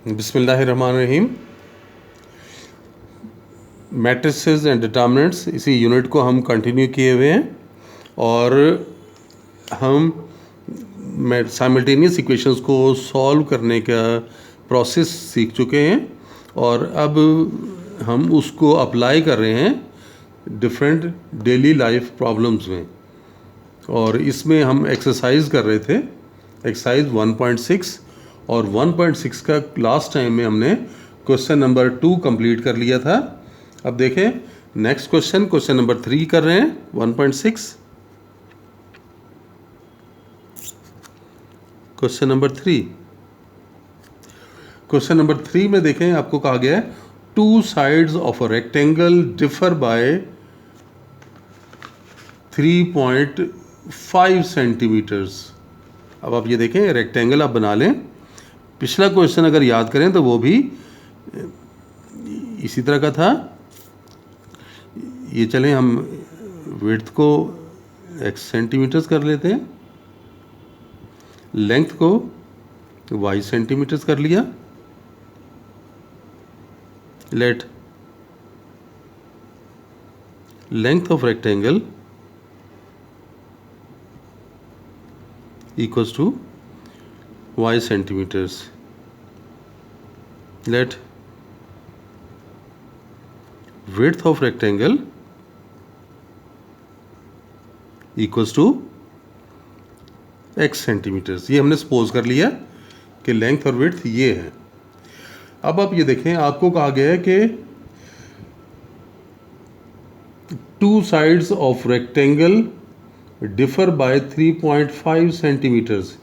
बिस्मिल्लाहिर्रहमानिर्रहीम। Matrices and determinants, इसी unit को हम कंटिन्यू किए हुए हैं और हम साइमल्टेनियस इक्वेशंस को सॉल्व करने का प्रोसेस सीख चुके हैं और अब हम उसको अप्लाई कर रहे हैं डिफरेंट डेली लाइफ प्रॉब्लम्स में। और इसमें हम एक्सरसाइज कर रहे थे, एक्सरसाइज 1.6, और 1.6 का लास्ट टाइम में हमने क्वेश्चन नंबर 2 कंप्लीट कर लिया था। अब देखें नेक्स्ट क्वेश्चन नंबर 3 कर रहे हैं 1.6। क्वेश्चन नंबर 3 में देखें, आपको कहा गया है two sides of a rectangle differ by 3.5 centimetres. अब आप ये देखें, रेक्टेंगल आप बना लें। पिछला क्वेश्चन अगर याद करें तो वो भी इसी तरह का था। ये चलें हम विड्थ को x सेंटीमीटर्स कर लेते हैं, लेंथ को y सेंटीमीटर्स कर लिया। Late length of rectangle equals to y centimeters. Let width of rectangle equals to x centimeters. ये हमने सपोज कर लिया कि लेंथ और विड्थ ये है। अब आप ये देखें, आपको कहा गया है कि two sides of rectangle differ by 3.5 centimetres,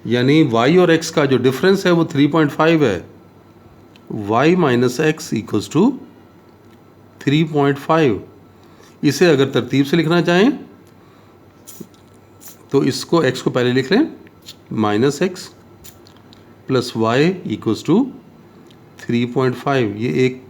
यानी y और x का जो डिफरेंस है वो 3.5 है। y minus x equals to 3.5। इसे अगर तरतीब से लिखना चाहें तो इसको x को पहले लिख लें, minus x plus y equals to 3.5। ये एक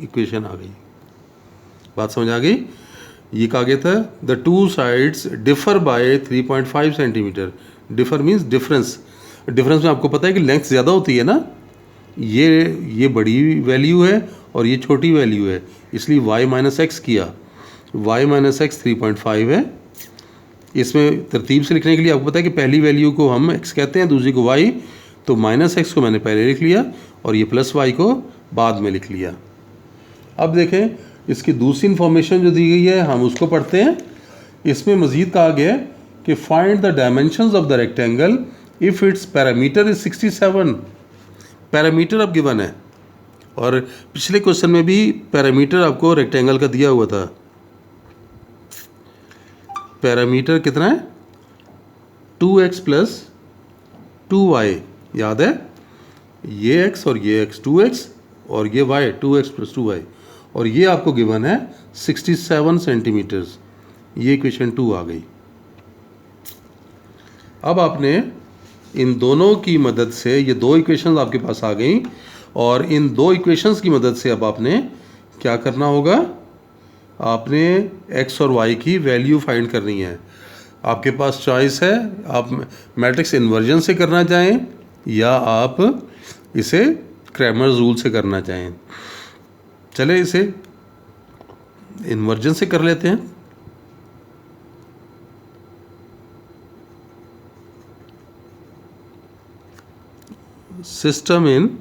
इक्वेशन आ गई। बात समझ आ गई? ये कहा गया था the two sides differ by 3.5 centimetre. Differ means difference. Difference में आपको पता है कि लेंथ ज़्यादा होती है ना, ये बड़ी वैल्यू है और ये छोटी वैल्यू है, इसलिए y माइनस एक्स किया। y माइनस एक्स 3.5 है। इसमें तरतीब से लिखने के लिए आपको पता है कि पहली वैल्यू को हम x कहते हैं, दूसरी को y, तो माइनस एक्स को मैंने पहले लिख लिया और ये प्लस y को बाद में लिख लिया। अब देखें, इसकी दूसरी इंफॉर्मेशन जो दी गई है हम उसको पढ़ते हैं। इसमें मज़ीद कहा गया है कि find the dimensions of the rectangle if it's parameter is 67। Parameter अब गिवन है और पिछले क्वेश्चन में भी पैरामीटर आपको रेक्टेंगल का दिया हुआ था। पैरामीटर कितना है? 2x प्लस 2y, याद है? ये x और ये x 2x और ये y 2x प्लस 2y, और ये आपको गिवन है 67 सेंटीमीटर्स। ये इक्वेशन 2 आ गई। अब आपने इन दोनों की मदद से, ये दो इक्वेशंस आपके पास आ गई, और इन दो इक्वेशंस की मदद से अब आपने क्या करना होगा? आपने x और y की वैल्यू फाइंड करनी है। आपके पास चॉइस है, आप मैट्रिक्स इन्वर्जन से करना चाहें या आप इसे क्रैमर्स रूल से करना चाहें। चले इसे इन्वर्जन से कर लेते हैं। System in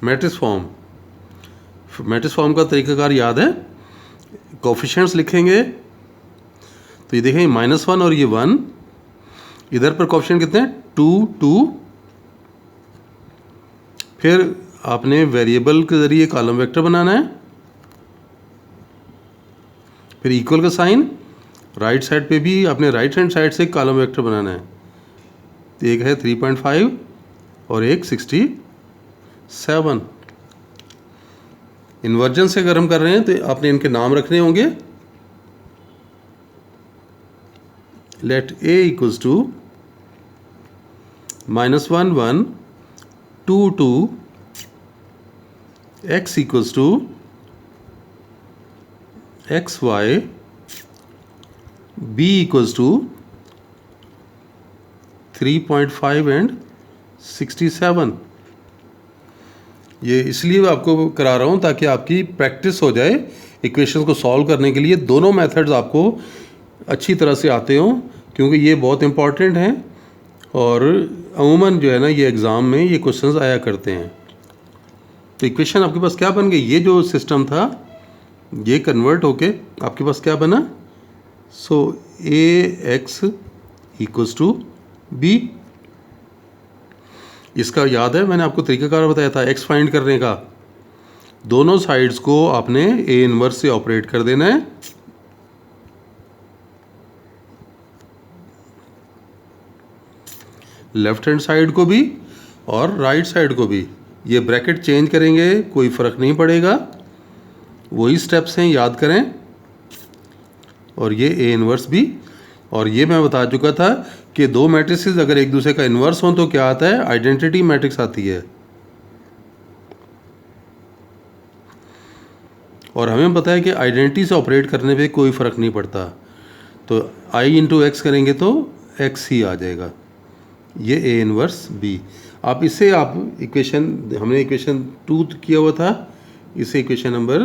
matrix form. Matrix form का तरीकाकार याद है? कोफिशिएंट्स लिखेंगे तो ये देखें -1 और ये 1, इधर पर कोफिशिएंट कितने हैं? 2 2। फिर आपने वेरिएबल के ज़रिए कॉलम वेक्टर बनाना है, फिर इक्वल का साइन, राइट साइड पे भी आपने राइट हैंड साइड से कॉलम वेक्टर बनाना है। एक है 3.5 और एक 67। इन्वर्जन से अगर हम कर रहे हैं तो आपने इनके नाम रखने होंगे। Let a equals to -1 1 2 2, x equals to xy, b equals to 3.5 and 67। ये इसलिए आपको करा रहा हूँ ताकि आपकी प्रैक्टिस हो जाए इक्वेशंस को सॉल्व करने के लिए। दोनों मेथड्स आपको अच्छी तरह से आते हों, क्योंकि ये बहुत इंपॉर्टेंट हैं और अमूमन जो है ना ये एग्ज़ाम में ये क्वेश्चंस आया करते हैं। तो इक्वेशन आपके पास क्या बन गई, ये जो सिस्टम था ये कन्वर्ट होके आपके पास क्या बना, सो AX इक्वल्स टू B। इसका याद है मैंने आपको तरीकाकार बताया था एक्स फाइंड करने का। दोनों साइड्स को आपने A इनवर्स से ऑपरेट कर देना है। लेफ्ट हैंड साइड को भी और राइट साइड को भी। ये ब्रैकेट चेंज करेंगे कोई फ़र्क नहीं पड़ेगा, वही स्टेप्स हैं, याद करें। और ये A इनवर्स भी। और ये मैं बता चुका था कि दो मैट्रिसेस अगर एक दूसरे का इन्वर्स हो तो क्या आता है, आइडेंटिटी मैट्रिक्स आती है। और हमें पता है कि आइडेंटिटी से ऑपरेट करने पे कोई फ़र्क नहीं पड़ता, तो I इंटू एक्स करेंगे तो x ही आ जाएगा। ये A इनवर्स B। आप इसे आप इक्वेशन, हमने इक्वेशन 2 किया हुआ था, इसे इक्वेशन नंबर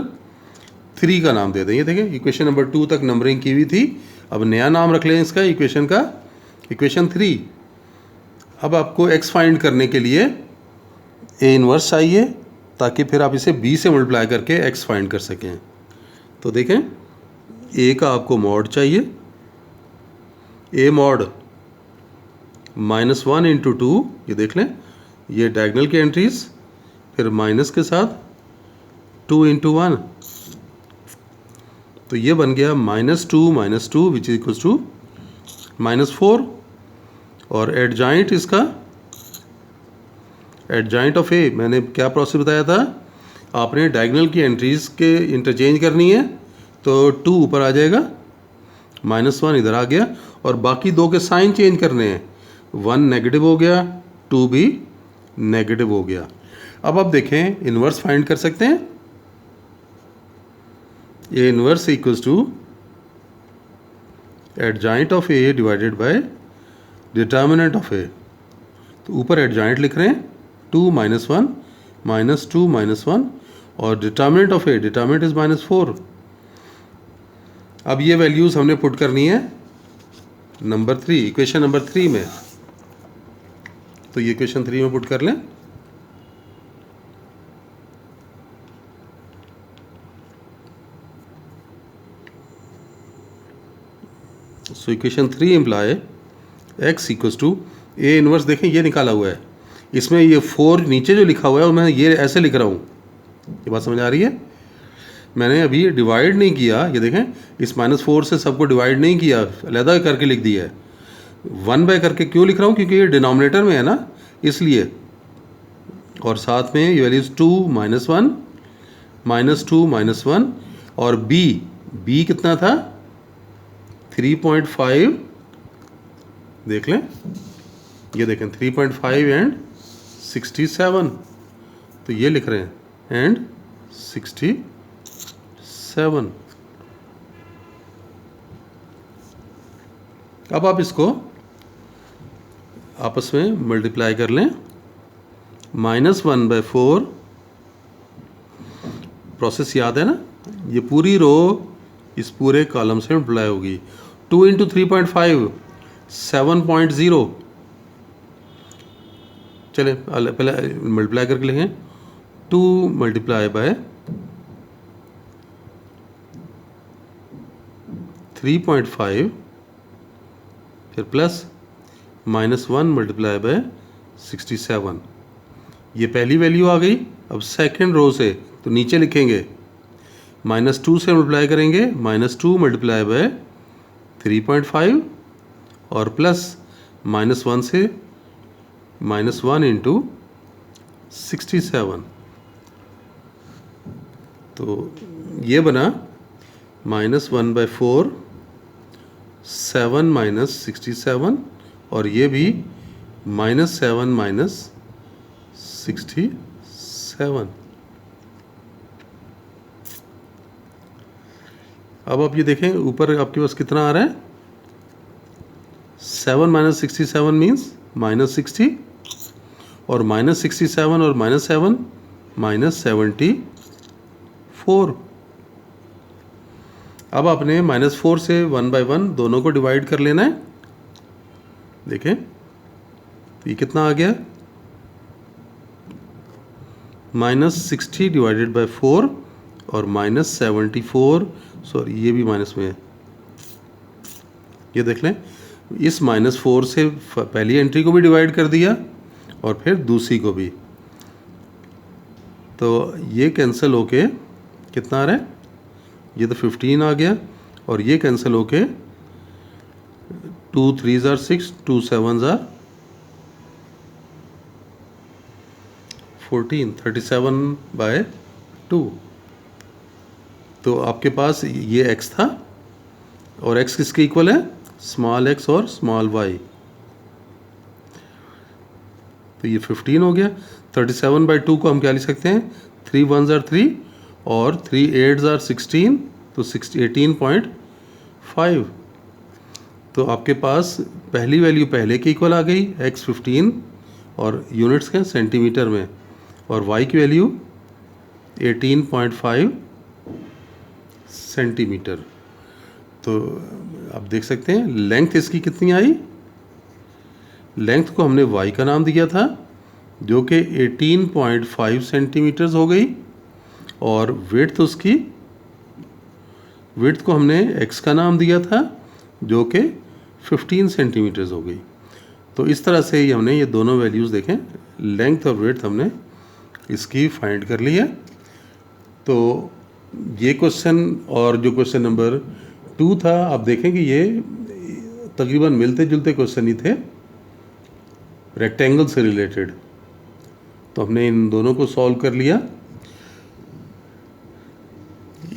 3 का नाम दे दें। ये देखें इक्वेशन नंबर 2 तक नंबरिंग की हुई थी, अब नया नाम रख लें इसका इक्वेशन का, इक्वेशन 3। अब आपको x फाइंड करने के लिए A इनवर्स चाहिए ताकि फिर आप इसे B से मल्टीप्लाई करके x फाइंड कर सकें। तो देखें A का आपको मॉड चाहिए, A मॉड -1 इंटू 2, ये देख लें ये डायगोनल की एंट्रीज, फिर माइनस के साथ 2 इंटू 1, तो ये बन गया -2 विच इज इक्वल्स टू -4। और एडजॉइंट इसका, एडजॉइंट ऑफ A मैंने क्या प्रोसेस बताया था, आपने डायगोनल की एंट्रीज के इंटरचेंज करनी है, तो 2 ऊपर आ जाएगा, -1 इधर आ गया, और बाकी दो के साइन चेंज करने हैं, 1 नेगेटिव हो गया, 2 भी नेगेटिव हो गया। अब आप देखें इन्वर्स फाइंड कर सकते हैं, A inverse equals to adjoint of A divided by determinant of A। तो ऊपर एडजॉइंट लिख रहे हैं 2 -1 -2 -1, और determinant of A, determinant is -4। अब ये वैल्यूज़ हमने पुट करनी है नंबर 3, इक्वेशन नंबर 3 में। तो ये इक्वेशन 3 में पुट कर लें। So equation 3 imply x equals to A inverse, देखें ये निकाला हुआ है, इसमें ये 4 नीचे जो लिखा हुआ है मैं ये ऐसे लिख रहा हूँ, ये बात समझ आ रही है। मैंने अभी डिवाइड नहीं किया, ये देखें इस -4 से सबको डिवाइड नहीं किया, अलहदा करके लिख दिया है। 1 बाय करके क्यों लिख रहा हूँ, क्योंकि ये डिनोमिनेटर में है ना, इसलिए। और साथ में ये वैल्यूज 2 -1 -2 -1, और B कितना था 3.5, देख लें ये देखें 3.5 एंड 67, तो ये लिख रहे हैं एंड 67। अब आप इसको आपस में मल्टीप्लाई कर लें, -1/4, प्रोसेस याद है ना, ये पूरी रो इस पूरे कॉलम से मल्टीप्लाई होगी। 2 इंटू 3.5 7.0, चले पहले मल्टीप्लाई करके लिखें, 2 मल्टीप्लाई बाय 3.5, फिर प्लस -1 मल्टीप्लाई बाय 67। ये पहली वैल्यू आ गई। अब सेकंड रो से तो नीचे लिखेंगे, -2 से मल्टीप्लाई करेंगे, -2 मल्टीप्लाई बाय 3.5, और प्लस -1 से -1 इंटू 67, तो ये बना -1/4 7 -67, और ये भी -7 -67। अब आप ये देखें ऊपर आपके पास कितना आ रहा है, 7 -67 मीन्स -60 और -67 और -7 -74। अब आपने -4 से 1 बाई 1 दोनों को डिवाइड कर लेना है। देखें ये कितना आ गया, -60 डिवाइडेड बाई 4 और -74, सॉरी ये भी माइनस में है, ये देख लें। इस -4 से पहली एंट्री को भी डिवाइड कर दिया और फिर दूसरी को भी, तो ये कैंसिल होके कितना आ रहा है, ये तो 15 आ गया और ये कैंसिल होके 2 3s are 6, 2 7s are 14, 37/2। तो आपके पास ये x था और x किसके इक्वल है, स्मॉल x और स्मॉल y, तो ये 15 हो गया। 37/2 को हम क्या लिख सकते हैं, 3 1s are 3 और 3 8s are 16, तो 18.5। तो आपके पास पहली वैल्यू पहले की इक्वल आ गई, x 15 और यूनिट्स के सेंटीमीटर में, और y की वैल्यू 18.5 सेंटीमीटर। तो आप देख सकते हैं लेंथ इसकी कितनी आई, लेंथ को हमने y का नाम दिया था जो कि 18.5 सेंटीमीटर्स हो गई, और विड्थ उसकी, विड्थ को हमने x का नाम दिया था जो कि 15 सेंटीमीटर्स हो गई। तो इस तरह से ही हमने ये दोनों वैल्यूज़ देखें, लेंथ और विड्थ हमने इसकी फाइंड कर ली है। तो ये क्वेश्चन और जो क्वेश्चन नंबर 2 था, आप देखें कि ये तकरीबन मिलते जुलते क्वेश्चन ही थे, रेक्टेंगल से रिलेटेड। तो हमने इन दोनों को सॉल्व कर लिया।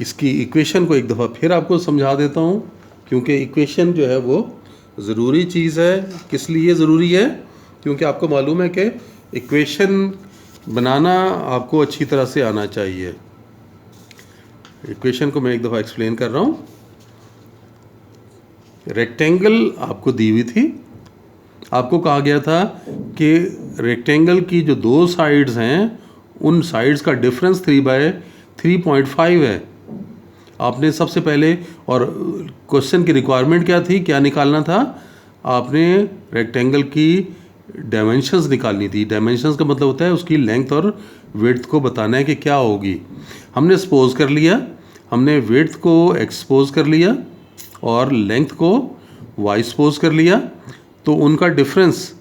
इसकी इक्वेशन को एक दफ़ा फिर आपको समझा देता हूँ, क्योंकि इक्वेशन जो है वो ज़रूरी चीज़ है। किस लिए ज़रूरी है, क्योंकि आपको मालूम है कि इक्वेशन बनाना आपको अच्छी तरह से आना चाहिए। इक्वेशन को मैं एक दफ़ा एक्सप्लेन कर रहा हूँ। रेक्टेंगल आपको दी हुई थी, आपको कहा गया था कि रेक्टेंगल की जो दो साइड्स हैं उन साइड्स का डिफरेंस 3/3.5 है। आपने सबसे पहले, और क्वेश्चन की रिक्वायरमेंट क्या थी, क्या निकालना था, आपने रेक्टेंगल की डायमेंशंस निकालनी थी। डायमेंशंस का मतलब होता है उसकी लेंथ और विड्थ को बताना है कि क्या होगी। हमने सपोज कर लिया, हमने विड्थ को x सपोज कर लिया और लेंथ को y सपोज कर लिया, तो उनका डिफरेंस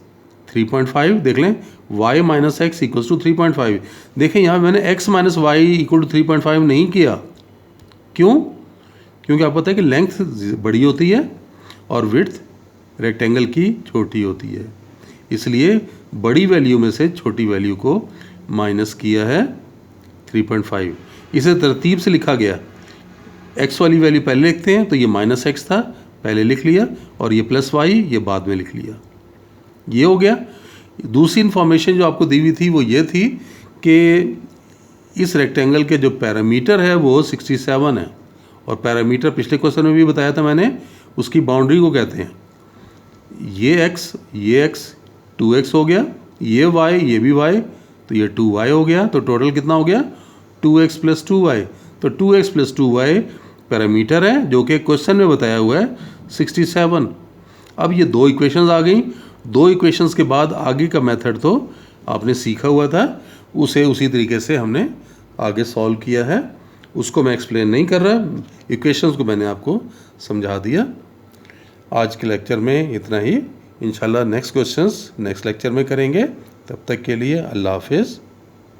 3.5 देख लें, y minus x equals to 3.5। देखें यहाँ मैंने x minus y equal to 3.5 नहीं किया, क्यों, क्योंकि आपको पता है कि लेंथ बड़ी होती है और विड्थ रेक्टेंगल की छोटी होती है, इसलिए बड़ी वैल्यू में से छोटी वैल्यू को माइनस किया है 3.5। इसे तरतीब से लिखा गया, x वाली वैल्यू पहले लिखते हैं, तो ये माइनस एक्स था पहले लिख लिया, और ये प्लस वाई ये बाद में लिख लिया, ये हो गया। दूसरी इन्फॉर्मेशन जो आपको दी हुई थी वो ये थी कि इस रेक्टेंगल के जो पैरामीटर है वो 67 है, और पैरामीटर पिछले क्वेश्चन में भी बताया था मैंने, उसकी बाउंड्री को कहते हैं ये x 2x हो गया, ये y ये भी y, तो ये 2y हो गया। तो टोटल कितना हो गया, 2x + 2y। तो 2x + 2y पैरामीटर है जो कि क्वेश्चन में बताया हुआ है 67। अब ये दो इक्वेशंस आ गई। दो इक्वेशंस के बाद आगे का मेथड तो आपने सीखा हुआ था, उसे उसी तरीके से हमने आगे सॉल्व किया है, उसको मैं एक्सप्लेन नहीं कर रहा, इक्वेशंस को मैंने आपको समझा दिया। आज के लेक्चर में इतना ही, इंशाल्लाह नेक्स्ट क्वेश्चंस नेक्स्ट लेक्चर में करेंगे। तब तक के लिए अल्लाह हाफिज़।